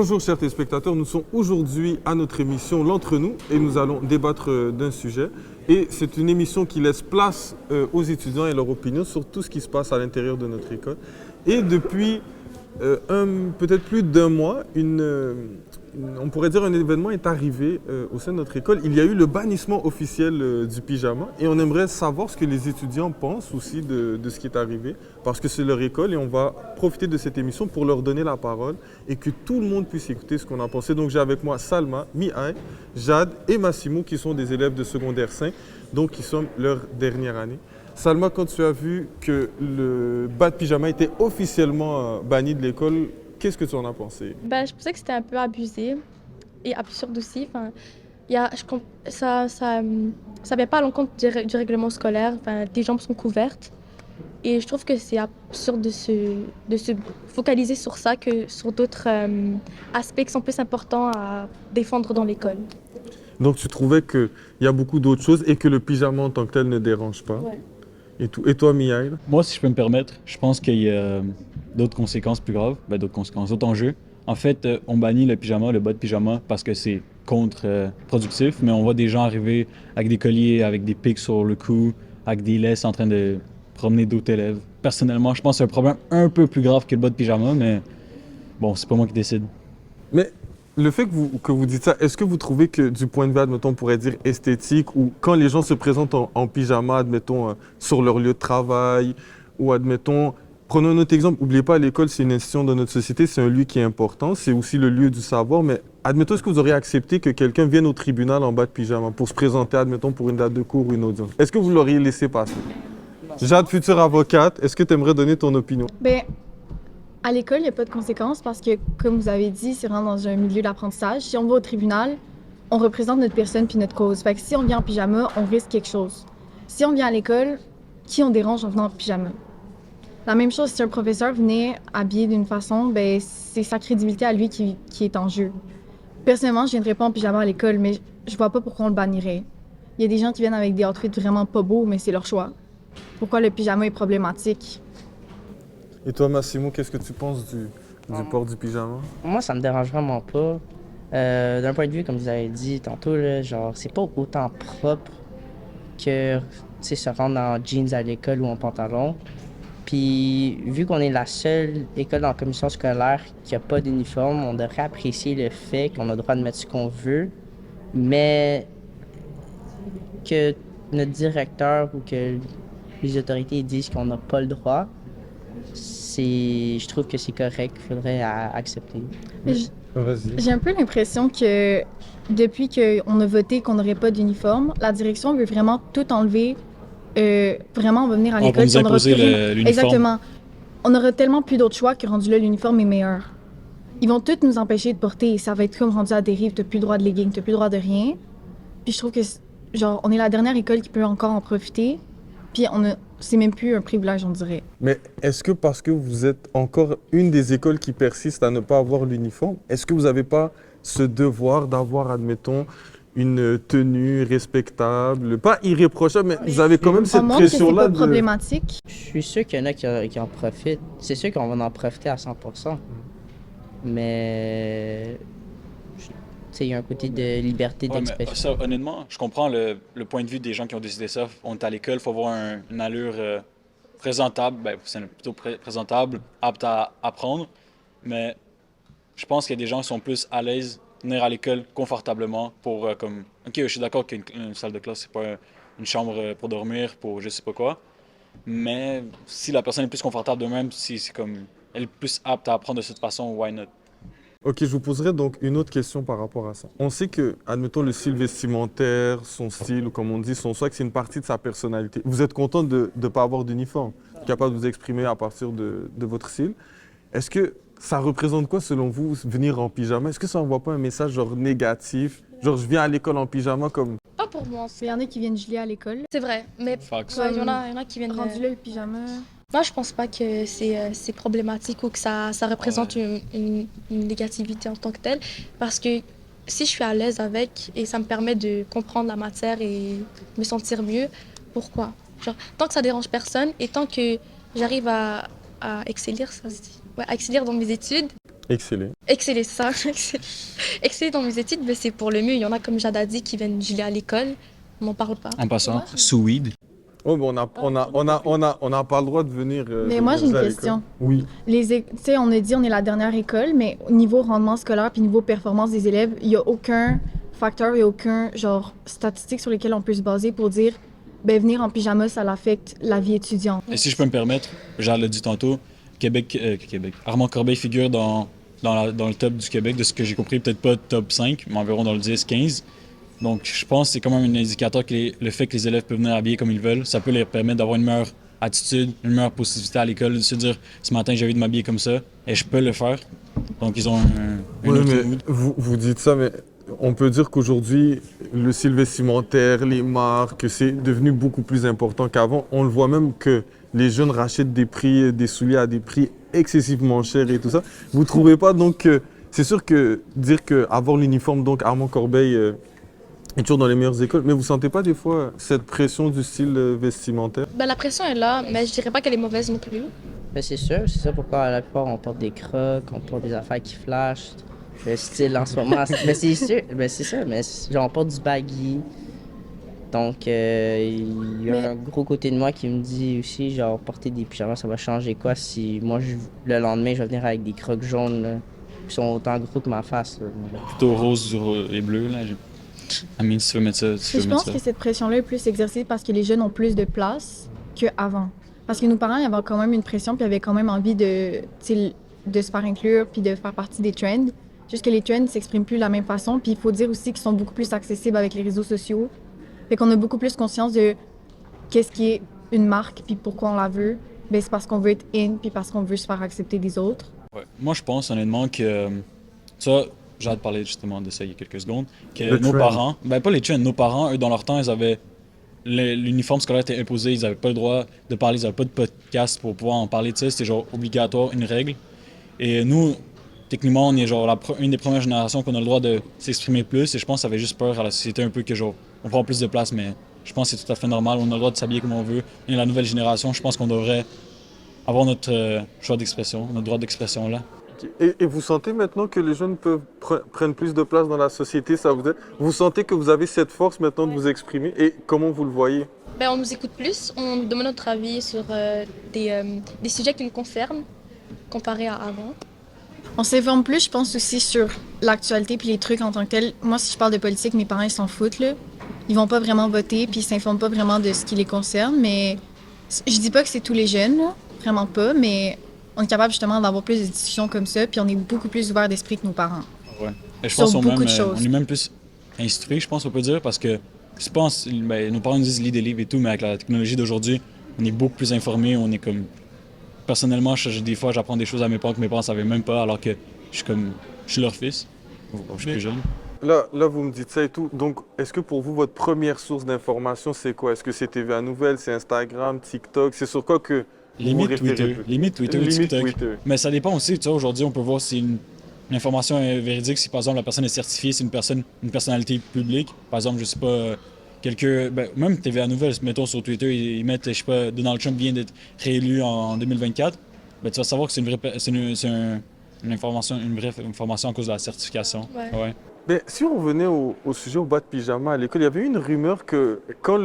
Bonjour chers téléspectateurs, nous sommes aujourd'hui à notre émission L'Entre-nous et nous allons débattre d'un sujet. Et c'est une émission qui laisse place aux étudiants et leur opinion sur tout ce qui se passe à l'intérieur de notre école. Et depuis peut-être plus d'un mois, on pourrait dire un événement est arrivé au sein de notre école. Il y a eu le bannissement officiel du pyjama et on aimerait savoir ce que les étudiants pensent aussi de ce qui est arrivé parce que c'est leur école et on va profiter de cette émission pour leur donner la parole et que tout le monde puisse écouter ce qu'on a pensé. Donc j'ai avec moi Salma, Mihai, Jade et Massimo qui sont des élèves de secondaire 5, donc qui sont leur dernière année. Salma, quand tu as vu que le bas de pyjama était officiellement banni de l'école, qu'est-ce que tu en as pensé? Je pensais que c'était un peu abusé et absurde aussi. Enfin, ça vient pas à l'encontre du règlement scolaire. Enfin, les jambes sont couvertes. Et je trouve que c'est absurde de se focaliser sur ça que sur d'autres aspects qui sont plus importants à défendre dans l'école. Donc tu trouvais qu'il y a beaucoup d'autres choses et que le pyjama en tant que tel ne dérange pas? Ouais. Et toi, Mihai? Moi, si je peux me permettre, je pense qu'il y a d'autres conséquences plus graves, d'autres conséquences, d'autres enjeux. En fait, on bannit le pyjama, le bas de pyjama, parce que c'est contre-productif, mais on voit des gens arriver avec des colliers, avec des pics sur le cou, avec des laisses en train de promener d'autres élèves. Personnellement, je pense que c'est un problème un peu plus grave que le bas de pyjama, mais bon, c'est pas moi qui décide. Mais le fait que vous dites ça, est-ce que vous trouvez que du point de vue, admettons, on pourrait dire esthétique, ou quand les gens se présentent en pyjama, admettons, sur leur lieu de travail, ou admettons, prenons un autre exemple, n'oubliez pas, l'école, c'est une institution de notre société, c'est un lieu qui est important, c'est aussi le lieu du savoir, mais admettons, est-ce que vous auriez accepté que quelqu'un vienne au tribunal en bas de pyjama pour se présenter, admettons, pour une date de cours ou une audience? Est-ce que vous l'auriez laissé passer? Jade, future avocate, est-ce que tu aimerais donner ton opinion? À l'école, il n'y a pas de conséquences parce que, comme vous avez dit, c'est vraiment dans un milieu d'apprentissage. Si on va au tribunal, on représente notre personne puis notre cause. Fait que si on vient en pyjama, on risque quelque chose. Si on vient à l'école, qui on dérange en venant en pyjama? La même chose, si un professeur venait habillé d'une façon, c'est sa crédibilité à lui qui est en jeu. Personnellement, je viendrais pas en pyjama à l'école, mais je vois pas pourquoi on le bannirait. Il y a des gens qui viennent avec des outfits vraiment pas beaux, mais c'est leur choix. Pourquoi le pyjama est problématique? Et toi, Massimo, qu'est-ce que tu penses du port du pyjama? Moi, ça me dérange vraiment pas. D'un point de vue, comme vous avez dit tantôt, là, genre, c'est pas autant propre que se rendre en jeans à l'école ou en pantalon. Puis, vu qu'on est la seule école en commission scolaire qui a pas d'uniforme, on devrait apprécier le fait qu'on a le droit de mettre ce qu'on veut, mais que notre directeur ou que les autorités disent qu'on n'a pas le droit, je trouve que c'est correct, il faudrait accepter. Vas-y. J'ai un peu l'impression que depuis qu'on a voté qu'on n'aurait pas d'uniforme, la direction veut vraiment tout enlever. Vraiment, on va venir à l'école. On va nous imposer l'uniforme. Exactement. On aura tellement plus d'autres choix que rendu là, l'uniforme est meilleur. Ils vont tous nous empêcher de porter et ça va être comme rendu à dérive. T'as plus le droit de legging, t'as plus le droit de rien. Puis je trouve que, genre, on est la dernière école qui peut encore en profiter. Puis c'est même plus un privilège, on dirait. Mais est-ce que parce que vous êtes encore une des écoles qui persiste à ne pas avoir l'uniforme, est-ce que vous n'avez pas ce devoir d'avoir, admettons, une tenue respectable, pas irréprochable, mais vous avez quand même cette pression-là c'est pas problématique. Je suis sûr qu'il y en a qui en profitent. C'est sûr qu'on va en profiter à 100%. Mais il y a un côté de liberté d'expression. Ça, honnêtement, je comprends le point de vue des gens qui ont décidé ça. On est à l'école, il faut avoir une allure présentable, c'est plutôt présentable, apte à apprendre. Mais je pense qu'il y a des gens qui sont plus à l'aise de venir à l'école confortablement pour OK, je suis d'accord qu'une salle de classe, c'est pas une chambre pour dormir, pour je sais pas quoi. Mais si la personne est plus confortable d'elle-même, si c'est comme elle est plus apte à apprendre de cette façon, why not? Ok, je vous poserai donc une autre question par rapport à ça. On sait que, admettons, le style vestimentaire, son style, ou comme on dit, son swag, c'est une partie de sa personnalité. Vous êtes content de ne pas avoir d'uniforme, capable de vous exprimer à partir de votre style. Est-ce que ça représente quoi, selon vous, venir en pyjama? Est-ce que ça n'envoie pas un message genre négatif? Genre, je viens à l'école en pyjama comme... Pas pour moi. Il y en a qui viennent geler à l'école. C'est vrai, mais Facts. il y en a qui viennent... Rendu là, le pyjama. Moi, je pense pas que c'est problématique ou que ça représente une négativité en tant que telle. Parce que si je suis à l'aise avec et ça me permet de comprendre la matière et me sentir mieux, pourquoi? Genre, tant que ça dérange personne et tant que j'arrive à exceller, ça se dit? Ouais, à exceller dans mes études. Exceller. Exceller, c'est ça. Exceller dans mes études, mais c'est pour le mieux. Il y en a comme Jade a dit qui viennent geler à l'école. On n'en parle pas. En passant, sous weed. Oh, bon, on n'a pas le droit de venir. Mais moi, j'ai une à l'école. question. Oui. Tu sais, on a dit on est la dernière école, mais au niveau rendement scolaire puis niveau performance des élèves, il n'y a aucun facteur, il n'y a aucun genre statistique sur lesquels on peut se baser pour dire ben venir en pyjama, ça l'affecte la vie étudiante. Et si je peux me permettre, Jean l'a dit tantôt, Québec. Armand Corbeil figure dans le top du Québec, de ce que j'ai compris, peut-être pas top 5, mais environ dans le 10-15. Donc je pense que c'est quand même un indicateur que le fait que les élèves peuvent venir habiller comme ils veulent, ça peut leur permettre d'avoir une meilleure attitude, une meilleure positivité à l'école, de se dire ce matin j'ai envie de m'habiller comme ça et je peux le faire. Donc ils ont un Oui, autre mais mood. vous dites ça, mais on peut dire qu'aujourd'hui, le style vestimentaire, les marques, c'est devenu beaucoup plus important qu'avant. On le voit même que les jeunes rachètent des souliers à des prix excessivement chers et tout ça. Vous trouvez pas donc que c'est sûr que dire qu'avoir l'uniforme, donc Armand Corbeil est toujours dans les meilleures écoles, mais vous sentez pas des fois cette pression du style vestimentaire? Ben, la pression est là, mais je dirais pas qu'elle est mauvaise non plus. Ben, c'est sûr, c'est ça pourquoi la plupart on porte des crocs, on porte des affaires qui flashent. Le style en ce moment, mais c'est sûr, ben c'est ça, mais genre on porte du baggy. Donc il y a Mais- un gros côté de moi qui me dit aussi, genre porter des pyjamas, ça va changer quoi si moi le lendemain je vais venir avec des crocs jaunes là, qui sont autant gros que ma face. Là. Plutôt rose et bleu. Là. Amine, si tu veux mettre ça, tu Mais peux je mettre pense ça. que cette pression-là est plus exercée parce que les jeunes ont plus de place qu'avant. Parce que nos parents, ils avaient quand même une pression, puis avaient quand même envie de, tu sais, de se faire inclure, puis de faire partie des trends. Juste que les trends ne s'expriment plus de la même façon, puis il faut dire aussi qu'ils sont beaucoup plus accessibles avec les réseaux sociaux. Fait qu'on a beaucoup plus conscience de qu'est-ce qui est une marque, puis pourquoi on la veut. Ben, c'est parce qu'on veut être in, puis parce qu'on veut se faire accepter des autres. Ouais. Moi, je pense honnêtement que ça, j'ai hâte de parler justement de ça il y a quelques secondes, que Le nos trend. parents, ben pas les trends, nos parents, eux, dans leur temps, ils avaient l'uniforme scolaire était imposé, ils n'avaient pas le droit de parler, ils n'avaient pas de podcast pour pouvoir en parler de ça, c'était genre obligatoire, une règle. Et nous, techniquement, on est genre une des premières générations qu'on a le droit de s'exprimer plus, et je pense que ça fait juste peur à la société un peu que genre on prend plus de place, mais je pense que c'est tout à fait normal, on a le droit de s'habiller comme on veut. Et la nouvelle génération, je pense qu'on devrait avoir notre choix d'expression, notre droit d'expression là. Et vous sentez maintenant que les jeunes prennent plus de place dans la société, ça vous aide? Vous sentez que vous avez cette force maintenant de vous exprimer et comment vous le voyez? Ben, on nous écoute plus, on nous demande notre avis sur des sujets qui nous concernent, comparé à avant. On s'informe plus, je pense, aussi sur l'actualité puis les trucs en tant que tels. Moi, si je parle de politique, mes parents, ils s'en foutent, là. Ils vont pas vraiment voter puis ils s'informent pas vraiment de ce qui les concerne, mais je dis pas que c'est tous les jeunes, là. Vraiment pas, mais on est capable justement d'avoir plus de discussions comme ça puis on est beaucoup plus ouvert d'esprit que nos parents. Ouais. Et je Sur pense beaucoup de choses. on est même plus instruits, je pense, on peut dire, parce que je pense, ben, nos parents nous disent lis des livres et tout, mais avec la technologie d'aujourd'hui, on est beaucoup plus informés, on est comme... Personnellement, des fois, j'apprends des choses à mes parents que mes parents savaient même pas, alors que je suis leur fils. Je suis plus jeune. Là, vous me dites ça et tout. Donc, est-ce que pour vous, votre première source d'information, c'est quoi? Est-ce que c'est TVA Nouvelles, c'est Instagram, TikTok? C'est sur quoi que vous vous Limite référez Twitter, plus? limite Twitter ou Limite TikTok. Twitter. Mais ça dépend aussi, tu sais, aujourd'hui, on peut voir si une information est véridique, si par exemple la personne est certifiée, c'est une personnalité publique. Par exemple, je sais pas, même TVA Nouvelles, mettons sur Twitter, ils mettent, je sais pas, Donald Trump vient d'être réélu en 2024. Ben, tu vas savoir que c'est une vraie information à cause de la certification. Ouais. Mais si on revenait au sujet au bas de pyjama à l'école, il y avait eu une rumeur que quand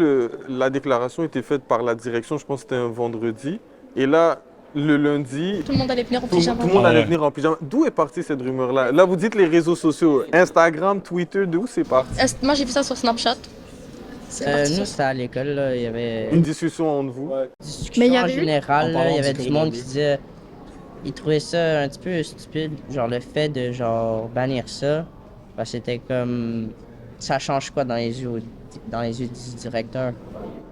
la déclaration était faite par la direction, je pense que c'était un vendredi, et là, le lundi, Tout le monde allait venir en tout pyjama. le monde allait Ouais. venir en pyjama. D'où est partie cette rumeur-là? Là, vous dites les réseaux sociaux, Instagram, Twitter, d'où c'est parti? Moi, j'ai vu ça sur Snapchat. C'est parti Nous, sur- c'était à l'école, là, il y avait Une discussion entre vous. discussion Mais il y en avait eu- général, En là, parlant il y avait du du monde corridor qui disait... Ils trouvaient ça un petit peu stupide, genre le fait de genre bannir ça. Parce que c'était comme... Ça change quoi dans les yeux du directeur?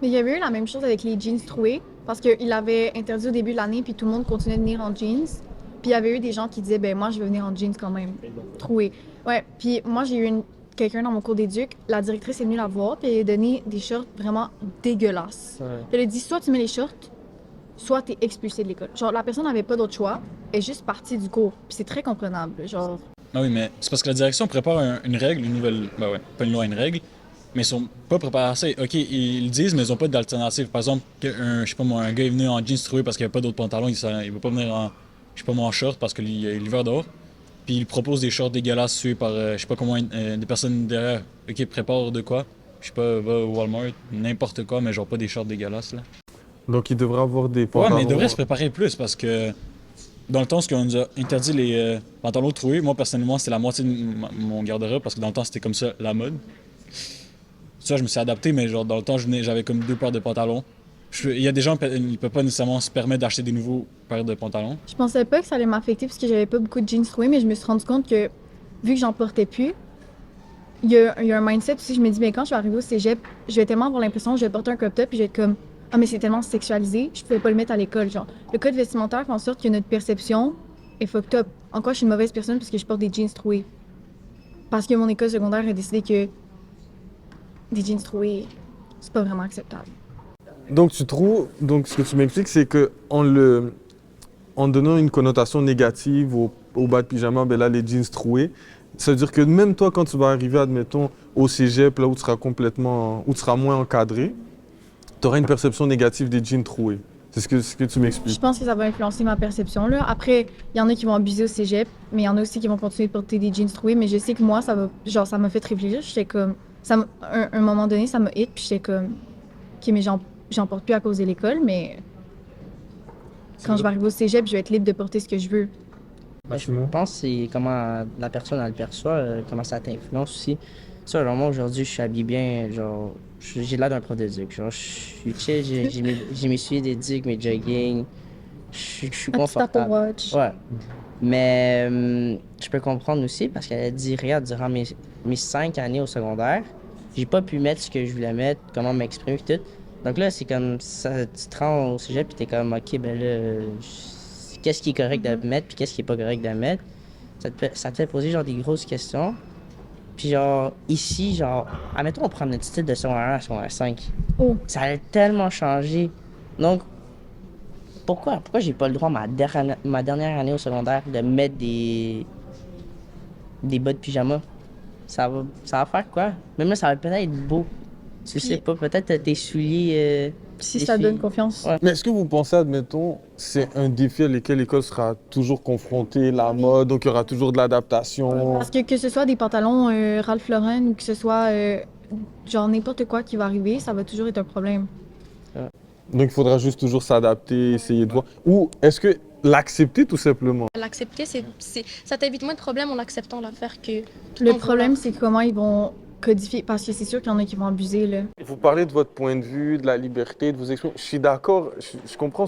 Mais il y avait eu la même chose avec les jeans troués, parce qu'il avait interdit au début de l'année, puis tout le monde continuait de venir en jeans. Puis il y avait eu des gens qui disaient, ben moi, je veux venir en jeans quand même, troués. Ouais, puis moi, j'ai eu quelqu'un dans mon cours d'éduc, la directrice est venue la voir, puis elle a donné des shorts vraiment dégueulasses. Elle a dit, soit tu mets les shorts, soit t'es expulsé de l'école. Genre, la personne n'avait pas d'autre choix, elle est juste partie du cours. Puis c'est très comprenable, genre... Ah oui, mais c'est parce que la direction prépare une règle, une nouvelle, ben ouais, pas une loi, une règle, mais ils sont pas préparés à ça. Ok, ils le disent, mais ils ont pas d'alternative. Par exemple, je sais pas moi, un gars est venu en jeans troué parce qu'il n'y avait pas d'autres pantalons, il va pas venir en, je sais pas moi, en short parce qu'il y a l'hiver dehors. Puis ils proposent des shorts dégueulasses sués par, je sais pas comment, des personnes derrière eux qui préparent de quoi. Je sais pas, va au Walmart, n'importe quoi, mais genre pas des shorts dégueulasses, là. Donc, il devrait avoir des Ouais, pantalons. mais ils devraient se préparer plus parce que dans le temps, ce qu'on nous a interdit les pantalons troués, moi personnellement, c'était la moitié de mon garde-robe parce que dans le temps, c'était comme ça la mode. Ça, je me suis adapté, mais genre dans le temps, j'avais comme 2 paires de pantalons. Il y a des gens, ils peuvent pas nécessairement se permettre d'acheter des nouveaux paires de pantalons. Je pensais pas que ça allait m'affecter parce que j'avais pas beaucoup de jeans troués, mais je me suis rendu compte que vu que j'en portais plus, il y a un mindset aussi. Je me dis, mais quand je vais arriver au cégep, je vais tellement avoir l'impression que je vais porter un crop top puis je vais être comme, ah, mais c'est tellement sexualisé, je pouvais pas le mettre à l'école. Genre, le code vestimentaire fait en sorte que notre perception est fucked up. En quoi je suis une mauvaise personne parce que je porte des jeans troués? Parce que mon école secondaire a décidé que des jeans troués, c'est pas vraiment acceptable. Donc, tu trouves, donc ce que tu m'expliques, c'est que en donnant une connotation négative au bas de pyjama, ben là, les jeans troués, ça veut dire que même toi, quand tu vas arriver, admettons, au cégep, là où tu seras où tu seras moins encadré, tu auras une perception négative des jeans troués. C'est ce que tu Je m'expliques. pense que ça va influencer ma perception, là. Après, il y en a qui vont abuser au cégep, mais il y en a aussi qui vont continuer de porter des jeans troués. Mais je sais que moi, ça m'a fait réfléchir. J'étais comme, un moment donné, ça m'a hit, puis j'étais comme, ok, mais j'en porte plus à cause de l'école, mais quand je vais arriver au cégep, je vais être libre de porter ce que je veux. Je pense que c'est comment la personne elle le perçoit, comment ça t'influence aussi. Ça, genre, moi aujourd'hui, je suis habillé bien, genre, j'ai l'air d'un prof de duc. Genre, je suis chill, j'ai mes souliers des ducs, mes jogging, je suis Un petit Apple confortable. Watch. Ouais. Mais je peux comprendre aussi parce qu'elle a dit, regarde, durant mes 5 années au secondaire, j'ai pas pu mettre ce que je voulais mettre, comment m'exprimer et tout. Donc là, c'est comme ça, tu te rends au sujet puis t'es comme, ok, ben là, qu'est-ce qui est correct de mettre puis qu'est-ce qui est pas correct de mettre. Ça te fait poser genre des grosses questions. Puis genre, ici, genre, admettons, on prend notre style de secondaire 1 à secondaire 5. Oh. Ça a tellement changé. Donc, pourquoi j'ai pas le droit, ma dernière année au secondaire, de mettre des bas de pyjama? Ça va faire quoi? Même là, ça va peut-être être beau. Tu sais pas, peut-être tes souliers... Si des ça donne souliers- confiance. Ouais. Mais est-ce que vous pensez, admettons, c'est un défi à lequel l'école sera toujours confrontée, la mode, donc il y aura toujours de l'adaptation? Parce que ce soit des pantalons Ralph Lauren ou que ce soit genre n'importe quoi qui va arriver, ça va toujours être un problème. Donc il faudra juste toujours s'adapter, essayer de voir. Ou est-ce que l'accepter tout simplement? L'accepter, ça t'évite moins de problèmes en acceptant l'affaire que tout Le en problème, voulant. c'est comment ils vont codifier, parce que c'est sûr qu'il y en a qui vont abuser, là. Vous parlez de votre point de vue, de la liberté, de vous exprimer. Je suis d'accord, je comprends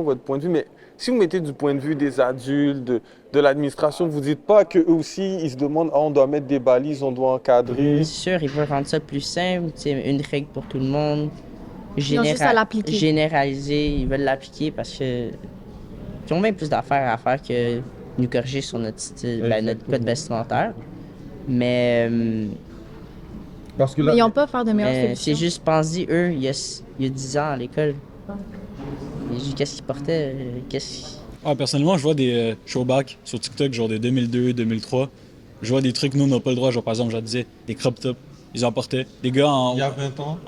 votre point de vue, mais si vous mettez du point de vue des adultes, de l'administration, vous dites pas qu'eux aussi, ils se demandent, ah, on doit mettre des balises, on doit encadrer. C'est sûr, ils veulent rendre ça plus simple, tu sais, une règle pour tout le monde. Ils ont juste à l'appliquer. Généraliser, ils veulent l'appliquer parce que ils ont bien plus d'affaires à faire que nous corriger sur notre style, notre code vestimentaire. Mais, Parce que Mais ils n'ont pas à faire de meilleures c'est solutions. juste, pense-y, eux, il y a 10 ans à l'école, qu'est-ce qu'ils portaient? Ah, personnellement, je vois des showbacks sur TikTok, genre de 2002, 2003. Je vois des trucs, nous, on n'a pas le droit. Genre, par exemple, je disais, des crop tops, ils en portaient. Des gars il y a 20 ans.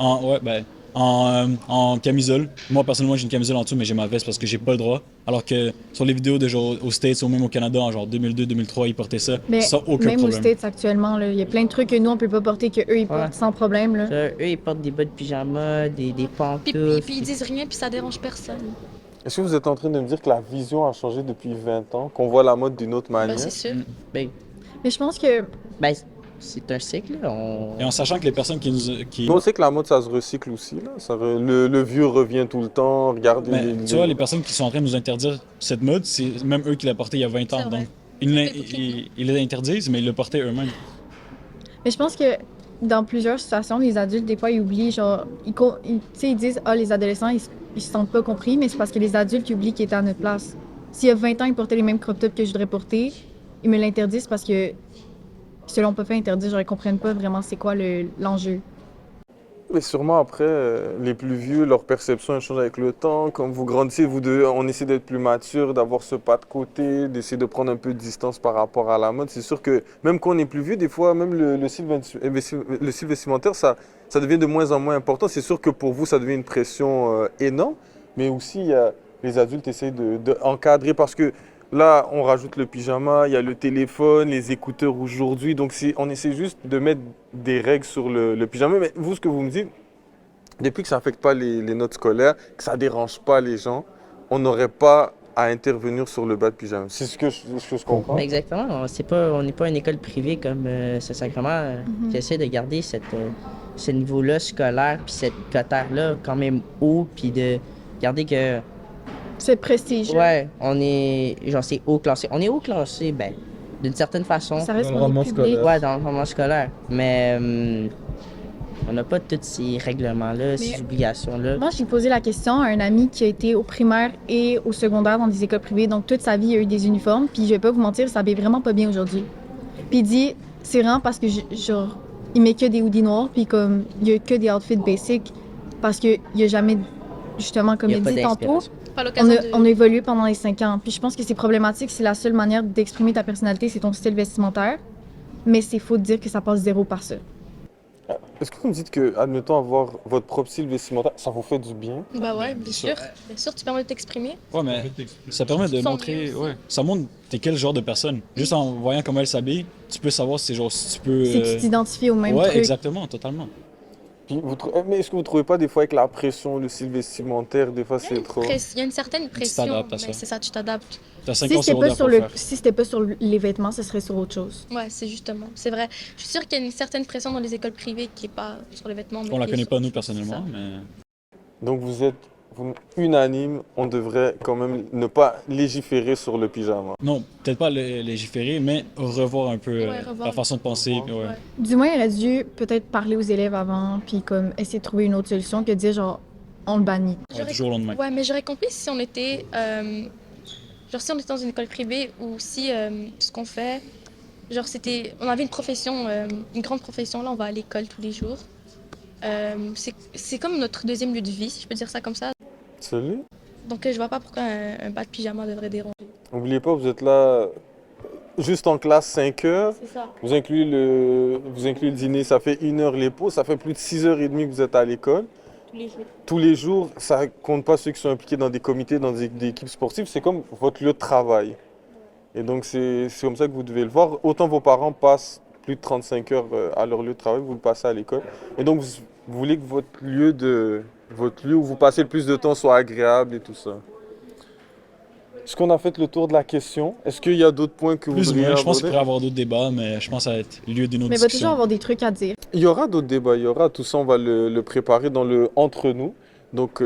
en camisole. Moi, personnellement, j'ai une camisole en dessous, mais j'ai ma veste parce que j'ai pas le droit. Alors que sur les vidéos de genre aux States ou même au Canada, en genre 2002, 2003, ils portaient ça Mais sans aucun même aux problème. States actuellement, là, il y a plein de trucs que nous, on peut pas porter, que eux ils portent Ouais. sans problème, là. Eux, ils portent des bas de pyjama, des pantoufles. Puis ils disent rien, puis ça dérange personne. Est-ce que vous êtes en train de me dire que la vision a changé depuis 20 ans, qu'on voit la mode d'une autre Ben, manière? c'est sûr. Ben, Mais je pense que ben, c'est un cycle, là. Et en sachant que les personnes qui Mais on sait que la mode, ça se recycle aussi. Là. Le vieux revient tout le temps. Regardez ben, tu vois, les personnes qui sont en train de nous interdire cette mode, c'est même eux qui la portaient il y a 20 ans. C'est vrai. Donc, ils les interdisent, mais ils le portaient eux-mêmes. Mais je pense que dans plusieurs situations, les adultes, des fois, ils oublient, genre, tu sais, ils disent, ah, les adolescents, ils se sentent pas compris, mais c'est parce que les adultes, ils oublient qu'ils étaient à notre place. S'il y a 20 ans, ils portaient les mêmes crop tops que je voudrais porter, ils me l'interdisent parce que, selon pas fait interdire, genre, ils comprennent pas vraiment c'est quoi l'enjeu. Mais sûrement après, les plus vieux, leur perception elle change avec le temps. Comme vous grandissez, on essaie d'être plus mature, d'avoir ce pas de côté, d'essayer de prendre un peu de distance par rapport à la mode. C'est sûr que même quand on est plus vieux, des fois, même le style vestimentaire, ça devient de moins en moins important. C'est sûr que pour vous, ça devient une pression énorme. Mais aussi, les adultes essayent de encadrer parce que Là, on rajoute le pyjama, il y a le téléphone, les écouteurs aujourd'hui. Donc, on essaie juste de mettre des règles sur le pyjama. Mais vous, ce que vous me dites, depuis que ça n'affecte pas les notes scolaires, que ça ne dérange pas les gens, on n'aurait pas à intervenir sur le bas de pyjama. C'est ce que je comprends. Exactement. On n'est pas une école privée comme Saint-Sacrement qui essaie de garder ce niveau-là scolaire puis cette cotère-là quand même haut puis de garder que C'est prestige. ouais, on est genre c'est haut classé. On est haut classé ben d'une certaine façon. Ça reste Dans le pour rendement les publics. scolaire. Ouais, dans le moment scolaire, mais on n'a pas tous ces règlements-là, ces obligations-là. Moi, j'ai posé la question à un ami qui a été au primaire et au secondaire dans des écoles privées. Donc, toute sa vie, il a eu des uniformes. Puis, je vais pas vous mentir, ça s'habille vraiment pas bien aujourd'hui. Puis, il dit, c'est vraiment parce que, genre, il met que des hoodies noirs. Puis, comme, il y a que des outfits basic. Parce qu'il y a jamais, justement, comme Il y a il pas dit tantôt, d'inspiration. Pas l'occasion de... on a évolué pendant les 5 ans. Puis, je pense que c'est problématique. C'est la seule manière d'exprimer ta personnalité, c'est ton style vestimentaire. Mais c'est faux de dire que ça passe zéro par ça. Est-ce que vous me dites que, admettons, avoir votre propre style vestimentaire, ça vous fait du bien? Bah ouais, bien sûr. Bien sûr, tu permets de t'exprimer. Ouais, mais ça permet de Sans montrer. mieux aussi. Ouais, ça montre t'es quel genre de personne. Juste en voyant comment elle s'habille, tu peux savoir si, genre, si tu peux. Si tu t'identifies au même Ouais, truc. exactement, totalement. Puis mais est-ce que vous trouvez pas des fois avec la pression, le style vestimentaire, des fois c'est trop... Il y a une certaine pression, t'adaptes à ça. mais c'est ça, tu t'adaptes. T'as 5 Si ans c'était secondaire pas sur pour le le, faire. si c'était pas sur les vêtements, ce serait sur autre chose. Ouais, c'est justement, c'est vrai. Je suis sûre qu'il y a une certaine pression dans les écoles privées qui est pas sur les vêtements. mais On la qui est connaît sur- pas, nous, c'est personnellement, ça. mais. Donc vous êtes unanime, on devrait quand même ne pas légiférer sur le pyjama. Non, peut-être pas légiférer, mais revoir un peu Ouais, revoir la façon de penser. Revoir. puis ouais. Ouais. Du moins, il aurait dû peut-être parler aux élèves avant, puis comme essayer de trouver une autre solution que de dire genre, on le bannit. Ouais, du jour au lendemain. Ouais, mais j'aurais compris si on était, genre si on était dans une école privée ou si ce qu'on fait, genre on avait une profession, une grande profession, là on va à l'école tous les jours. C'est comme notre deuxième lieu de vie, si je peux dire ça comme ça. Salut. Donc je vois pas pourquoi un bas de pyjama devrait déranger. N'oubliez pas, vous êtes là juste en classe 5 heures. C'est ça. Vous incluez le dîner, ça fait 1 heure les pauses, ça fait plus de 6h30 que vous êtes à l'école. Tous les jours. Tous les jours, ça compte pas ceux qui sont impliqués dans des comités, dans des équipes sportives, c'est comme votre lieu de travail. Et donc c'est comme ça que vous devez le voir. Autant vos parents passent plus de 35 heures à leur lieu de travail, vous le passez à l'école. Et donc vous voulez que votre lieu où vous passez le plus de temps soit agréable et tout ça. Est-ce qu'on a fait le tour de la question? Est-ce qu'il y a d'autres points que vous Plus ou voudriez moins, je pense qu'il aborder? pourrait y avoir d'autres débats, mais je pense que ça va être lieu d'une autre Mais il va toujours discussion. avoir des trucs à dire. Il y aura d'autres débats, il y aura tout ça, on va le préparer dans le entre nous. Donc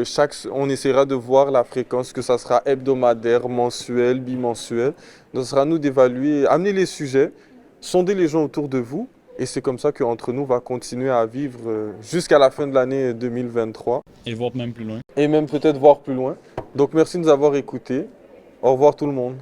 on essaiera de voir la fréquence, que ça sera hebdomadaire, mensuel, bimensuel. Donc ce sera à nous d'évaluer, amener les sujets, sonder les gens autour de vous. Et c'est comme ça qu'entre nous va continuer à vivre jusqu'à la fin de l'année 2023. Et voir même plus loin. Et même peut-être voir plus loin. Donc merci de nous avoir écoutés. Au revoir tout le monde.